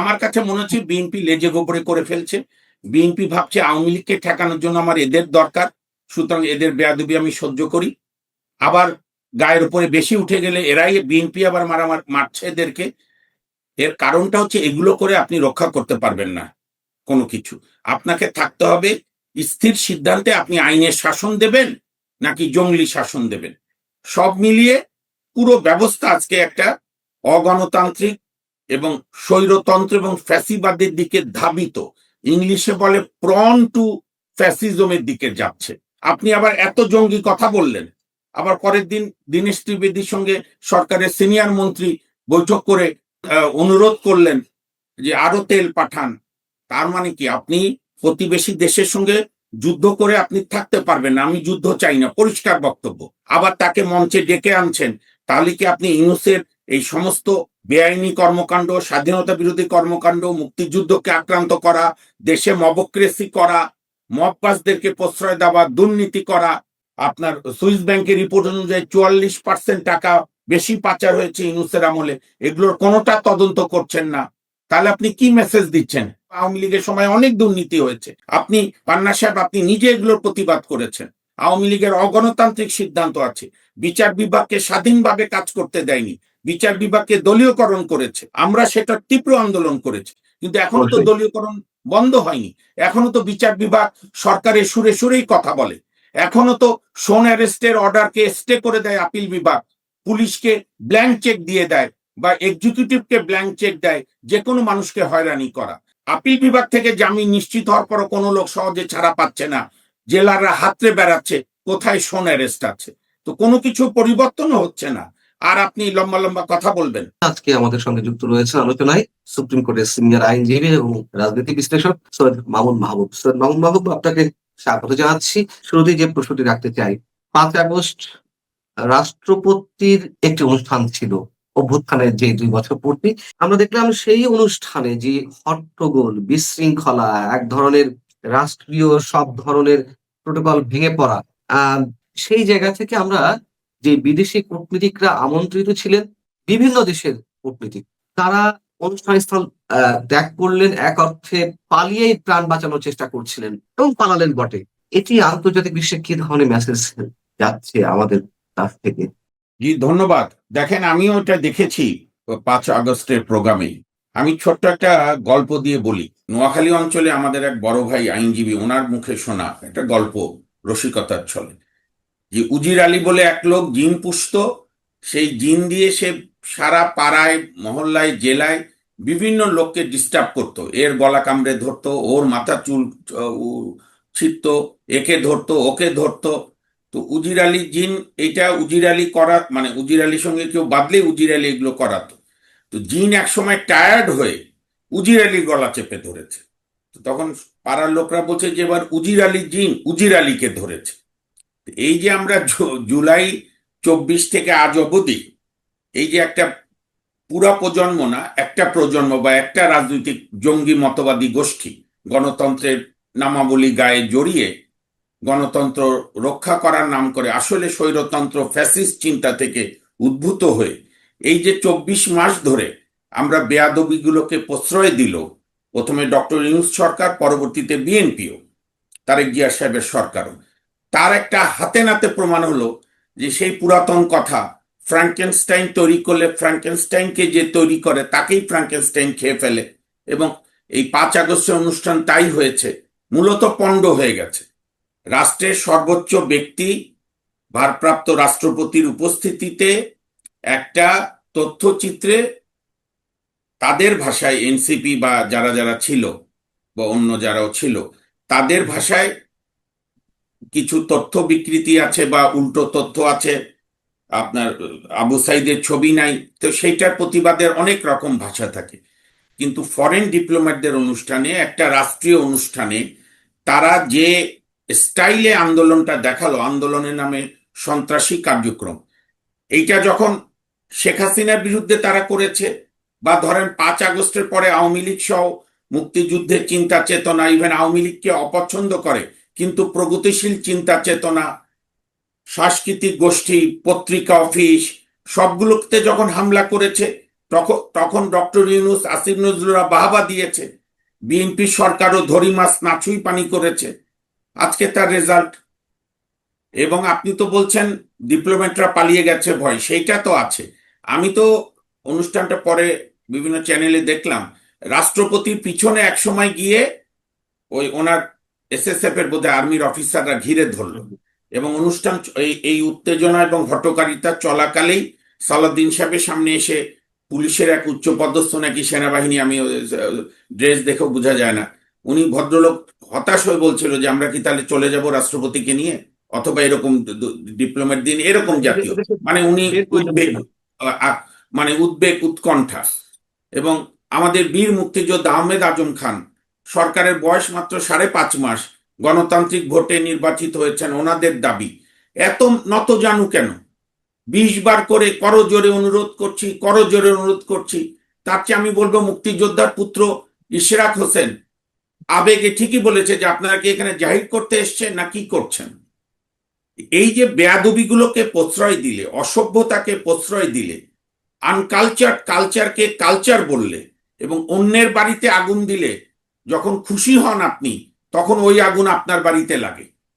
আমার কাছে মনে হচ্ছে বিএনপি লেজে গোবরে করে ফেলছে। বিএনপি ভাবছে আওয়ামী লীগকে ঠেকানোর জন্য আমার এদের দরকার, সুতরাং এদের বেয়াদবি আমি সহ্য করি। আবার গায়ের উপরে বেশি উঠে গেলে এরাই বিএনপি আবার মারছে এদেরকে। এর কারণটা হচ্ছে এগুলো করে আপনি রক্ষা করতে পারবেন না কোনো কিছু। আপনাকে থাকতে হবে স্থির সিদ্ধান্তে, আপনি আইনের শাসন দেবেন নাকি জঙ্গলি শাসন দেবেন। সব মিলিয়ে পুরো ব্যবস্থা আজকে একটা অগণতান্ত্রিক এবং স্বৈরতন্ত্র এবং ফ্যাসিবাদের দিকে ধাবিত, ইংলিশে বলে প্রন টু ফ্যাসিজমের দিকে যাচ্ছে। আপনি আবার এত জঙ্গি কথা বললেন, আবার পরের দিন দীনেশ ত্রিবেদীর সঙ্গে সরকারের সিনিয়র মন্ত্রী বৈঠক করে অনুরোধ করলেন যে আরো তেল পাঠান। তার মানে কি আপনি প্রতিবেশী দেশের সঙ্গে যুদ্ধ করে আপনি থাকতে পারবেন না, আমি যুদ্ধ চাই না, পরিষ্কার বক্তব্য। আবার তাকে মঞ্চে ডেকে আনছেন, তাহলে কি আপনি ইউনূসের এই সমস্ত বেআইনি কর্মকাণ্ড, স্বাধীনতা বিরোধী কর্মকাণ্ড, মুক্তিযুদ্ধকে আক্রান্ত করা, দেশে মবক্রেসি করা, মববাসদেরকে প্রশ্রয় দেওয়া, দুর্নীতি করা, আপনার সুইস ব্যাংকের রিপোর্ট অনুযায়ী 44% টাকা বেশি পাচার হয়েছে ইউনূসের আমলে, এগুলোর কোনোটা তদন্ত করছেন না, তাহলে আপনি কি মেসেজ দিচ্ছেন? আওয়ামী লীগের সময় অনেক দুর্নীতি হয়েছে, আপনি পান্না সাহেব আপনি নিজে এগুলোর প্রতিবাদ করেছেন। আওয়ামী লীগের অগণতান্ত্রিক সিদ্ধান্ত আছে, বিচার বিভাগকে স্বাধীনভাবে কাজ করতে দেয়নি, বিচার বিভাগকে দলীয়করণ করেছে, আমরা সেটা তীব্র আন্দোলন করেছি, কিন্তু এখনো তো দলীয়করণ বন্ধ হয়নি। এখনো তো বিচার বিভাগ সরকারের সুরে সুরেই কথা বলে, এখনো তো শোন অ্যারেস্টের অর্ডারকে স্টে করে দেয় আপিল বিভাগ, পুলিশকে ব্ল্যাঙ্ক চেক দিয়ে দেয় বা এক্সিকিউটিভকে ব্ল্যাঙ্ক চেক দেয় যে কোনো মানুষকে হয়রানি করা। আপিল বিভাগ থেকে জামিন নিশ্চিত হওয়ার পরও কোনো লোক সহজে ছাড়া পাচ্ছে না, জেলাররা হাতড়ে বেড়াচ্ছে কোথায় শোন অ্যারেস্ট আছে, তো কোনো কিছু পরিবর্তনও হচ্ছে না, আর আপনি লম্বা লম্বা কথা বলবেন। আজকে আমাদের সঙ্গে যুক্ত রয়েছে আলোচনায় সুপ্রিম কোর্টের সিনিয়র আইনজীবী এবং রাজনীতি বিশ্লেষক সৈয়দ মামুন মাহবুব। সৈয়দ মামুন মাহবুব, আপনাকে স্বাগত জানাচ্ছি। শুরুতেই যে প্রশ্নটি রাখতে চাই, 5 আগস্ট রাষ্ট্রপতির একটি অনুষ্ঠান ছিল, অভ্যুত্থানের যে 2 বছর পূর্তি। আমরা দেখলাম সেই অনুষ্ঠানে যে হট্টগোল, বিশৃঙ্খলা, এক ধরনের রাষ্ট্রীয় সব ধরনের প্রোটোকল ভেঙে পড়া, সেই জায়গা থেকে আমরা যে বিদেশি কূটনীতিকরা আমন্ত্রিত ছিলেন, বিভিন্ন দেশের কূটনীতিক, তারা অনুষ্ঠান স্থল ত্যাগ করলেন, এক অর্থে পালিয়েই প্রাণ বাঁচানোর চেষ্টা করছিলেন এবং পালালেন বটে। এটি আন্তর্জাতিক বিশ্বে কি ধরনের মেসেজ যাচ্ছে আমাদের কাছ থেকে? জি ধন্যবাদ। দেখেন, আমিও এটা দেখেছি 5 আগস্টের প্রোগ্রামে। আমি ছোট্ট একটা গল্প দিয়ে বলি। নোয়াখালী অঞ্চলে আমাদের এক বড় ভাই আইনজীবী, ওনার মুখে শোনা একটা গল্প রসিকতার ছলে, যে উজির আলী বলে এক লোক জিন পুষত, সেই জিন দিয়ে সে সারা পাড়ায়, মহল্লায়, জেলায় বিভিন্ন লোককে ডিস্টার্ব করতো, এর গলা কামড়ে ধরতো, ওর মাথা চুল ছিঁড়ত, একে ধরতো, ওকে ধরতো। তো উজির আলী জিন, এটা উজির আলী করা মানে উজির আলীর সঙ্গে কেউ বাদলে উজির আলী এগুলো করাতো। তো জিন এক সময় টায়ার্ড হয়ে উজির আলীর গলা চেপে ধরেছে। তো তখন পাড়ার লোকরা বলছে যে এবার উজির আলী জিন উজির আলীকে ধরেছে। এই যে আমরা জুলাই 24 থেকে আজ অবধি এই যে একটা পুরা প্রজন্ম না, একটা প্রজন্ম বা একটা রাজনৈতিক জঙ্গি মতবাদী গোষ্ঠী গণতন্ত্রের নামাবলী গায়ে জড়িয়ে গণতন্ত্র রক্ষা করার নাম করে আসলে স্বৈরতন্ত্র ফ্যাসিস্ট চিন্তা থেকে উদ্ভূত হয়ে এই যে 24 মাস ধরে আমরা বেয়াদবিগুলোকে প্রশ্রয় দিল, প্রথমে ডক্টর ইউনূস সরকার, পরবর্তীতে বিএনপিও, তারেক জিয়া সাহেবের সরকারও, তার একটা হাতে নাতে প্রমাণ হলো যে সেই পুরাতন কথা, ফ্র্যাঙ্কেনস্টাইন তৈরি করলে ফ্র্যাঙ্কেনস্টাইনকে যে তৈরি করে তাকেই ফ্র্যাঙ্কেনস্টাইন খেয়ে ফেলে, এবং এই 5 আগস্টের অনুষ্ঠান তাই হয়েছে, মূলত পণ্ড হয়ে গেছে। রাষ্ট্রের সর্বোচ্চ ব্যক্তি ভারপ্রাপ্ত রাষ্ট্রপতির উপস্থিতিতে একটা তথ্যচিত্রে তাদের ভাষায়, এনসিপি বা যারা যারা ছিল বা অন্য যারাও ছিল তাদের ভাষায় কিছু তথ্য বিকৃতি আছে বা উল্টো তথ্য আছে, আপনার আবু সাইদের ছবি নাই, তো সেইটার প্রতিবাদের অনেক রকম ভাষা থাকে। কিন্তু ফরেন ডিপ্লোম্যাটদের অনুষ্ঠানে, একটা রাষ্ট্রীয় অনুষ্ঠানে তারা যে স্টাইলে আন্দোলনটা দেখালো, আন্দোলনের নামে সন্ত্রাসী কার্যক্রম, এইটা যখন শেখ হাসিনার বিরুদ্ধে তারা করেছে, বা ধরেন 5 আগস্টের পরে আওয়ামী লীগ সহ মুক্তিযুদ্ধের চিন্তা চেতনা, ইভেন আওয়ামী লীগকে অপছন্দ করে কিন্তু প্রগতিশীল চিন্তা চেতনা, সাংস্কৃতিক গোষ্ঠী, পত্রিকা অফিস, সবগুলোতে যখন হামলা করেছে, তখন ডক্টর ইউনূস, আসিফ নজরুলরা বাহবা দিয়েছে, বিএনপি সরকারও ধরি মাছ নাছুই পানি করেছে। আজকে তার রেজাল্ট। এবং আপনি তো বলছেন ডিপ্লোম্যাটরা পালিয়ে গেছে ভয়, সেইটা তো আছে। আমি তো অনুষ্ঠানটা পরে বিভিন্ন চ্যানেলে দেখলাম, রাষ্ট্রপতির পিছনে এক সময় গিয়ে ওই ওনার এসএসএফ এর বোধহয় আর্মির অফিসাররা ঘিরে ধরলো, এবং অনুষ্ঠান এই উত্তেজনা এবং হটকারিতা চলাকালেই সালাউদ্দিন সাহেবের সামনে এসে পুলিশের এক উচ্চপদস্থ নাকি সেনাবাহিনী, আমি ড্রেস দেখেও বোঝা যায় না, উনি ভদ্রলোক হতাশ হয়ে বলছিল যে আমরা কি তাহলে চলে যাব রাষ্ট্রপতিকে নিয়ে, অথবা এরকম ডিপ্লোমেট দিন, এরকম জাতীয়, মানে উনি উদ্বেগ, মানে উদ্বেগ উৎকণ্ঠা। এবং আমাদের বীর মুক্তিযোদ্ধা আহমেদ আজম খান, সরকারের বয়স মাত্র 5.5 মাস, গণতান্ত্রিক ভোটে নির্বাচিত হয়েছেন, ওনাদের দাবি এত নত জানু কেন? 20 বার করে করজোরে অনুরোধ করছি, করজোরে অনুরোধ করছি। তার চেয়ে আমি বলবো মুক্তিযোদ্ধার পুত্র ইশরাক হোসেন আবেগে ঠিকই বলেছে যে আপনারা কি এখানে জাহির করতে এসছেন না কি করছেন? এই যে বেয়াদবিগুলোকে প্রশ্রয় দিলে, অসভ্যতাকে প্রশ্রয় দিলে, আনকালচার কালচারকে কালচার বললে, এবং অন্যের বাড়িতে আগুন দিলে যখন খুশি হন আপনি, তখন ওই আগুন আপনার বাড়িতে লাগে।